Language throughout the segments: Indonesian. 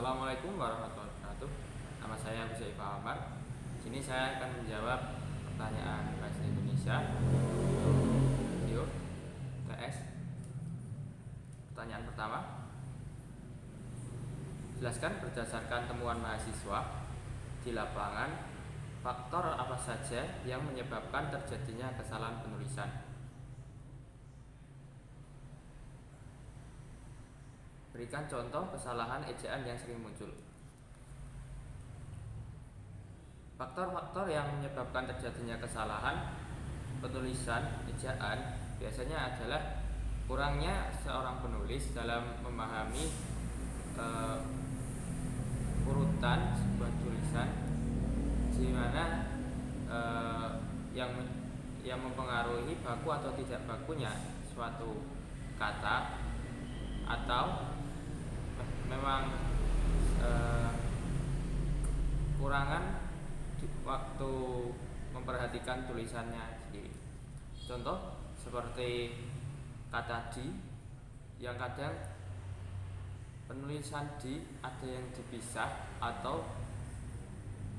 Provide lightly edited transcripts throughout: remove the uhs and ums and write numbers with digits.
Assalamualaikum warahmatullahi wabarakatuh. Nama saya Bisa Ifa Amar. Sini saya akan menjawab pertanyaan bahasa Indonesia video TS. Pertanyaan pertama, jelaskan berdasarkan temuan mahasiswa di lapangan faktor apa saja yang menyebabkan terjadinya kesalahan penulisan. Berikan contoh kesalahan ejaan yang sering muncul. Faktor-faktor yang menyebabkan terjadinya kesalahan penulisan ejaan biasanya adalah kurangnya seorang penulis dalam memahami urutan sebuah tulisan, di mana yang mempengaruhi baku atau tidak bakunya suatu kata, atau memang kekurangan waktu memperhatikan tulisannya sendiri. Contoh seperti kata di, yang kadang penulisan di ada yang dipisah, atau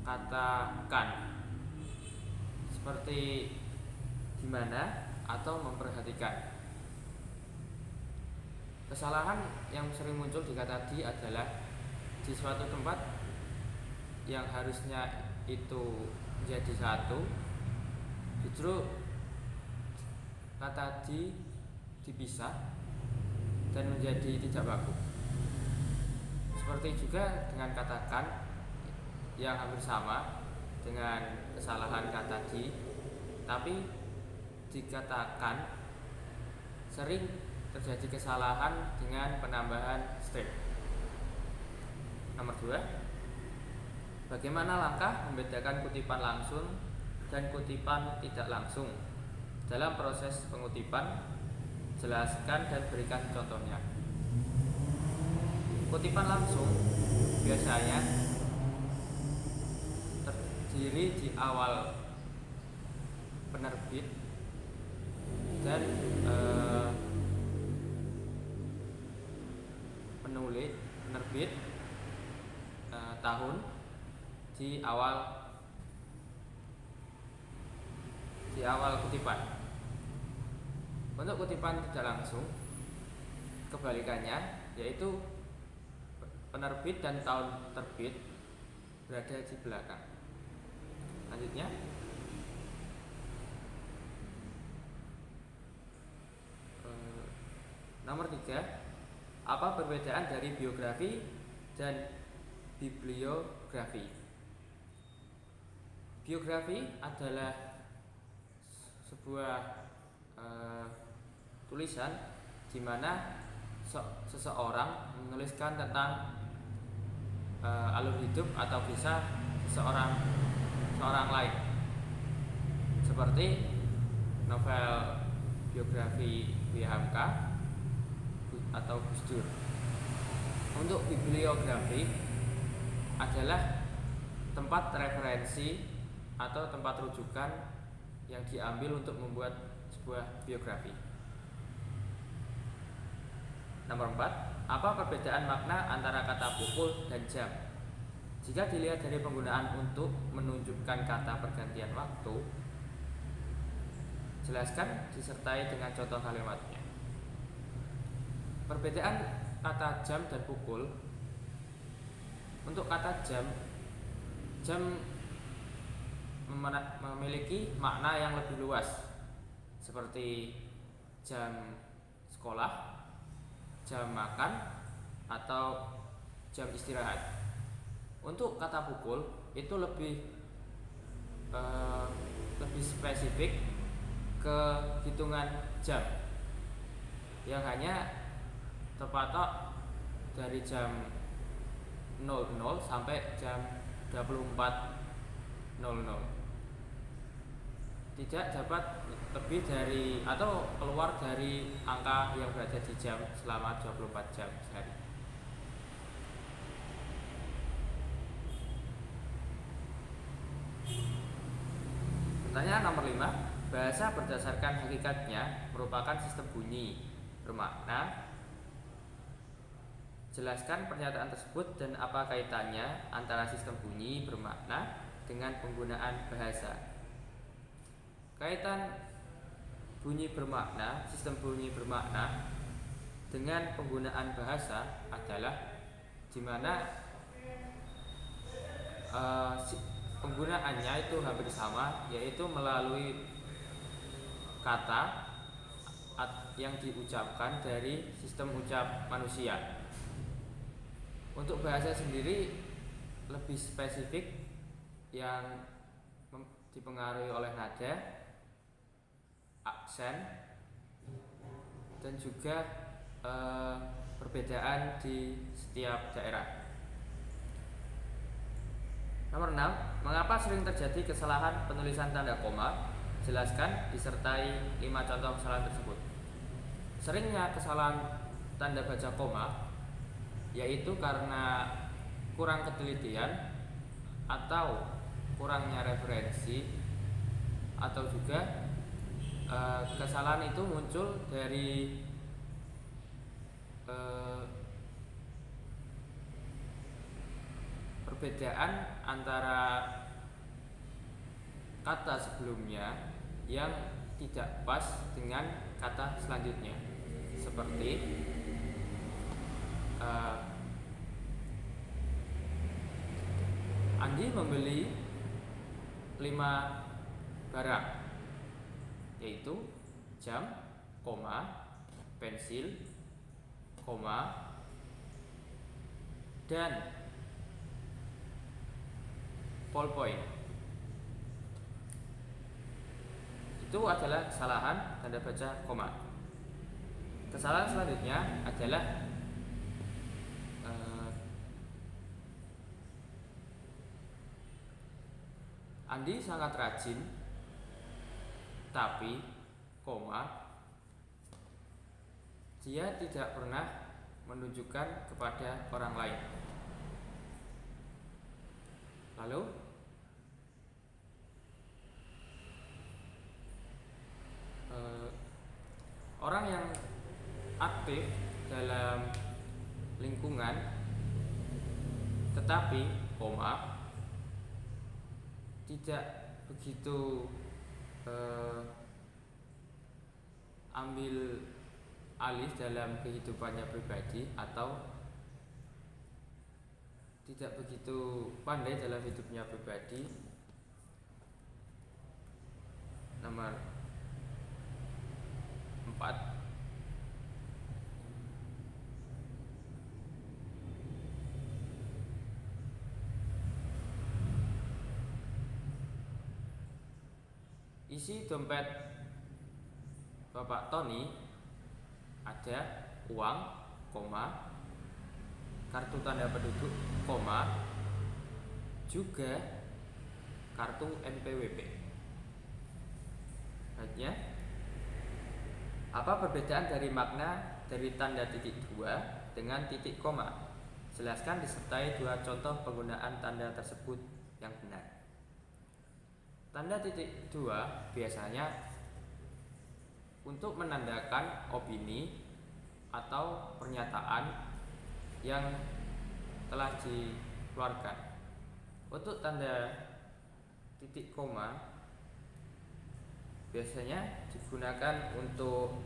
kata kan seperti gimana atau memperhatikan. Kesalahan yang sering muncul di kata di adalah di suatu tempat yang harusnya itu menjadi satu, justru kata di dipisah dan menjadi tidak baku. Seperti juga dengan kata kan yang hampir sama dengan kesalahan kata di, tapi dikatakan sering terjadi kesalahan dengan penambahan strip. Nomor 2, bagaimana langkah membedakan kutipan langsung dan kutipan tidak langsung dalam proses pengutipan? Jelaskan dan berikan contohnya. Kutipan langsung biasanya terdiri di awal penerbit dan penerbit tahun di awal kutipan. Untuk kutipan tidak langsung, kebalikannya, yaitu penerbit dan tahun terbit berada di belakang. Selanjutnya, nomor 3, apa perbedaan dari biografi dan bibliografi? Biografi adalah sebuah tulisan di mana seseorang menuliskan tentang alur hidup atau kisah seorang lain, seperti novel biografi W. Hamka atau Gus Dur. Untuk bibliografi adalah tempat referensi atau tempat rujukan yang diambil untuk membuat sebuah biografi. Nomor 4, apa perbedaan makna antara kata pukul dan jam? Jika dilihat dari penggunaan untuk menunjukkan kata pergantian waktu, jelaskan disertai dengan contoh kalimatnya. Perbedaan kata jam dan pukul. Untuk kata jam memiliki makna yang lebih luas, seperti jam sekolah, jam makan, atau jam istirahat. Untuk kata pukul itu lebih spesifik ke hitungan jam yang hanya terpatok dari jam 00 sampai jam 24.00. Tidak dapat lebih dari atau keluar dari angka yang berada di jam selama 24 jam sehari. Pertanyaan nomor 5, bahasa berdasarkan hakikatnya merupakan sistem bunyi bermakna Jelaskan pernyataan tersebut dan apa kaitannya antara sistem bunyi bermakna dengan penggunaan bahasa. Kaitan sistem bunyi bermakna dengan penggunaan bahasa adalah di mana penggunaannya itu hampir sama, yaitu melalui kata yang diucapkan dari sistem ucap manusia. Untuk bahasa sendiri lebih spesifik yang dipengaruhi oleh nada, aksen, dan juga perbedaan di setiap daerah. Nomor 6. Mengapa sering terjadi kesalahan penulisan tanda koma? Jelaskan disertai 5 contoh kesalahan tersebut. Seringnya kesalahan tanda baca koma yaitu karena kurang ketelitian atau kurangnya referensi, atau juga kesalahan itu muncul dari perbedaan antara kata sebelumnya yang tidak pas dengan kata selanjutnya. Seperti Andi membeli 5 barang, yaitu jam, pensil, dan ballpoint. Itu adalah kesalahan tanda baca koma. Kesalahan selanjutnya adalah Andi sangat rajin, tapi dia tidak pernah menunjukkan kepada orang lain. Lalu orang yang aktif dalam lingkungan tetapi tidak begitu ambil alih dalam kehidupannya pribadi atau tidak begitu pandai dalam hidupnya pribadi. Nomor 4. Isi dompet Bapak Tony ada uang, kartu tanda penduduk, juga kartu NPWP. Selanjutnya, apa perbedaan dari makna dari tanda titik 2 dengan titik koma? Jelaskan disertai 2 contoh penggunaan tanda tersebut yang benar. Tanda titik 2 biasanya untuk menandakan opini atau pernyataan yang telah dikeluarkan. Untuk tanda titik koma biasanya digunakan untuk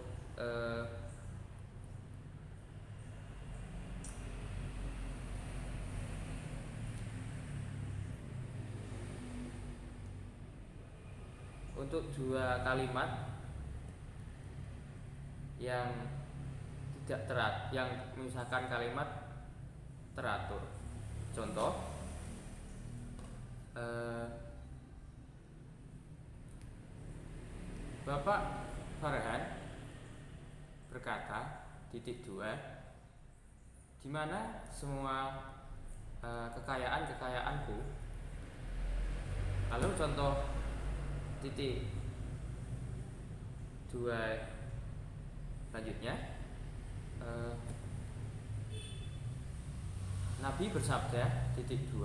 untuk 2 kalimat yang tidak yang misalkan kalimat teratur. Contoh, Bapak Farhan berkata titik 2, di mana semua kekayaanku. Lalu contoh titik 2 selanjutnya, Nabi bersabda titik 2,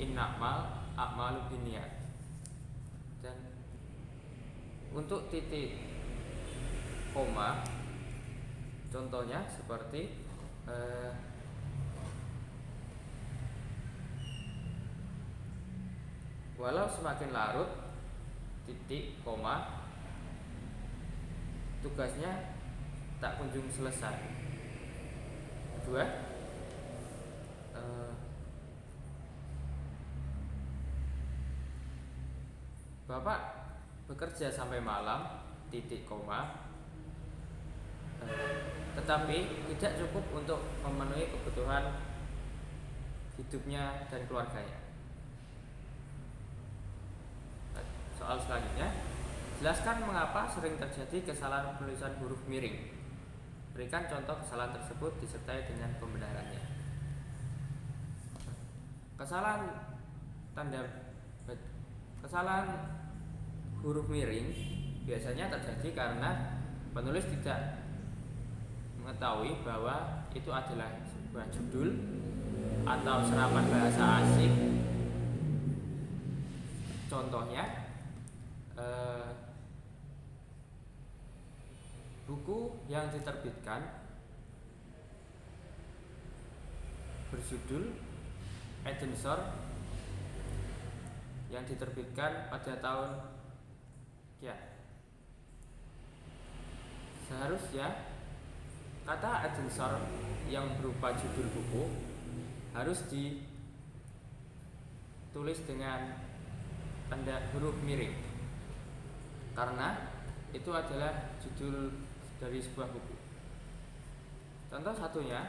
innamal a'malu binniyat. Dan Untuk titik koma, contohnya seperti walau semakin larut, titik koma, tugasnya tak kunjung selesai. Kedua, Bapak bekerja sampai malam, titik koma, tetapi tidak cukup untuk memenuhi kebutuhan hidupnya dan keluarganya. Soal selanjutnya, jelaskan mengapa sering terjadi kesalahan penulisan huruf miring. Berikan contoh kesalahan tersebut disertai dengan pembenarannya. Kesalahan huruf miring biasanya terjadi karena penulis tidak mengetahui bahwa itu adalah sebuah judul atau serapan bahasa asing. Contohnya, buku yang diterbitkan berjudul Eden Shore yang diterbitkan pada tahun seharusnya kata Eden Shore yang berupa judul buku harus ditulis dengan tanda huruf miring karena itu adalah judul dari sebuah buku. Contoh satunya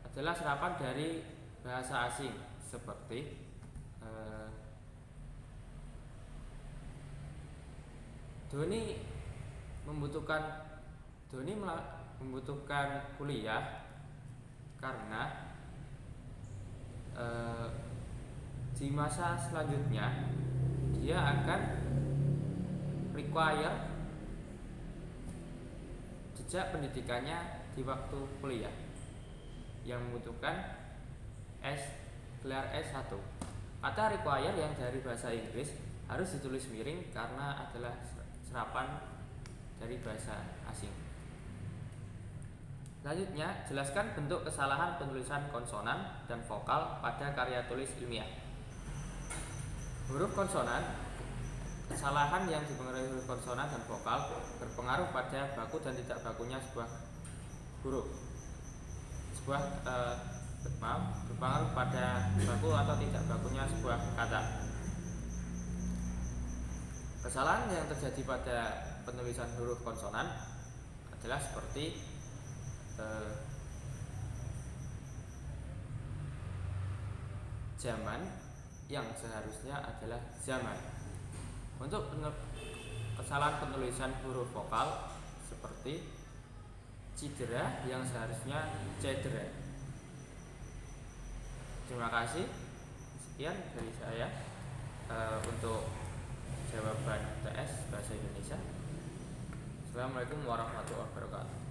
adalah serapan dari bahasa asing seperti Doni membutuhkan kuliah karena di masa selanjutnya dia akan require jejak pendidikannya di waktu kuliah yang membutuhkan gelar S1. Kata require yang dari bahasa Inggris harus ditulis miring karena adalah serapan dari bahasa asing. Selanjutnya, jelaskan bentuk kesalahan penulisan konsonan dan vokal pada karya tulis ilmiah. Huruf konsonan, kesalahan yang dipengaruhi huruf konsonan dan vokal berpengaruh pada baku dan tidak bakunya sebuah huruf. Berpengaruh pada baku atau tidak bakunya sebuah kata. Kesalahan yang terjadi pada penulisan huruf konsonan adalah seperti zaman yang seharusnya adalah zaman. Untuk kesalahan penulisan huruf vokal seperti cedera yang seharusnya cedera. Terima kasih. Sekian dari saya untuk jawaban TS Bahasa Indonesia. Assalamualaikum warahmatullahi wabarakatuh.